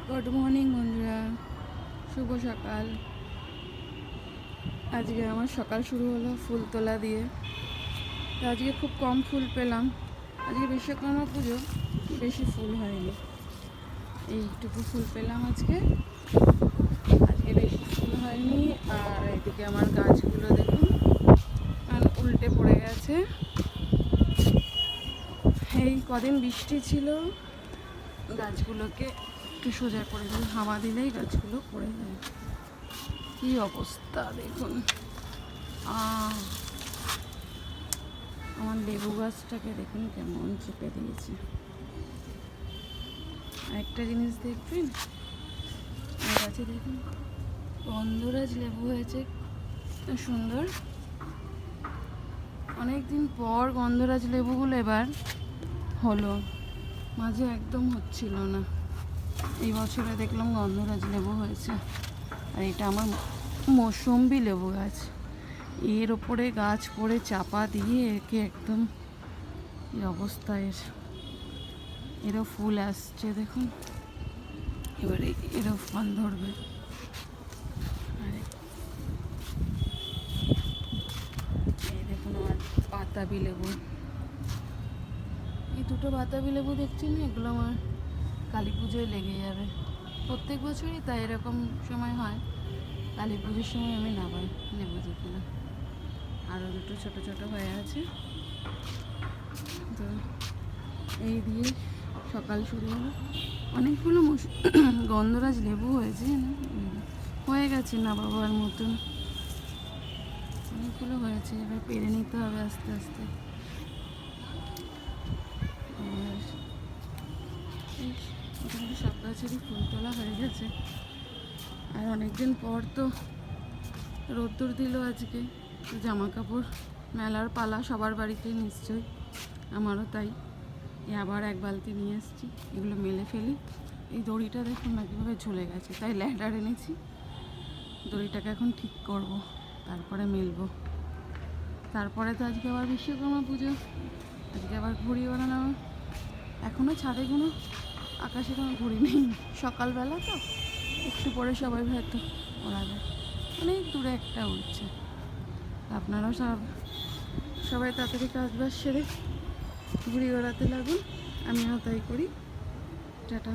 Good morning বন্ধুরা, শুভ সকাল। আজকে আমার সকাল শুরু হলো ফুল তোলা দিয়ে। তো আজকে খুব কম ফুল পেলাম। আজকে বিশ্বকর্মা পুজো, বেশি ফুল হয়নি, এইটুকু ফুল পেলাম আজকে। বেশি ফুল হয়নি। আর এদিকে আমার গাছগুলো দেখুন উল্টে পড়ে গেছে। এই কদিন বৃষ্টি ছিল, গাছগুলোকে একটু সোজা করে দিলে, হাওয়া দিলেই গাছগুলো পড়ে যায়। কি অবস্থা দেখুন। আমার লেবু গাছটাকে দেখুন কেমন চেপে দিয়েছে। একটা জিনিস দেখবেন, আমার গাছে দেখুন গন্ধরাজ লেবু হয়েছে, সুন্দর। অনেকদিন পর গন্ধরাজ লেবুগুলো এবার হলো, মাঝে একদম হচ্ছিল না। এই বছরে দেখলাম গন্ধরাজ লেবু হয়েছে। আর এটা আমার মৌসম্বি লেবু গাছ, এর ওপরে গাছ পড়ে চাপা দিয়ে একে একদম এই অবস্থা। এরও ফুল আসছে দেখুন, এবারে এরও ফল ধরবে। এই দেখুন আমার বাতাবি লেবু, এই দুটো বাতাবি লেবু দেখছি না, এগুলো আমার কালী পুজোয় লেগে যাবে। প্রত্যেক বছরই তাই এরকম সময় হয়, কালী পুজোর সময় আমি নামাই লেবু দুটো। আরও দুটো ছোট ছোট হয়ে আছে। তো এই দিয়ে সকাল শুরু হলো। অনেকগুলো গন্ধরাজ লেবু হয়েছে, হয়ে গেছে না বাবার মতন, অনেকগুলো হয়েছে। এবার পেরে নিতে হবে আস্তে আস্তে। আর মোটামুটি সব গাছেরই ফুল তোলা হয়ে গেছে। আর অনেকদিন পর তো রোদ্দুর দিল আজকে, তো জামা কাপড় মেলার পালা সবার বাড়িতেই নিশ্চয়ই, আমারও তাই। আবার এক বালতি নিয়ে এসেছি, এগুলো মেলে ফেলি। এই দড়িটা দেখুন না কীভাবে ঝুলে গেছে, তাই ল্যাডার এনেছি। দড়িটাকে এখন ঠিক করব, তারপরে মেলবো। তারপরে তো আজকে আবার বিশ্বকর্মা পুজো, আজকে আবার ঘুড়ি ওড়ানো। এখনও ছাদে কোনো আকাশে কোনো ঘুড়ি নেই, সকালবেলা তো, একটু পরে সবাই হয়তো ওড়াবে। অনেক দূরে একটা উঠছে। আপনারাও সবাই তাড়াতাড়ি কাজবাজ সেরে ঘুড়ি ওড়াতে লাগুন, আমিও তাই করি। টাটা।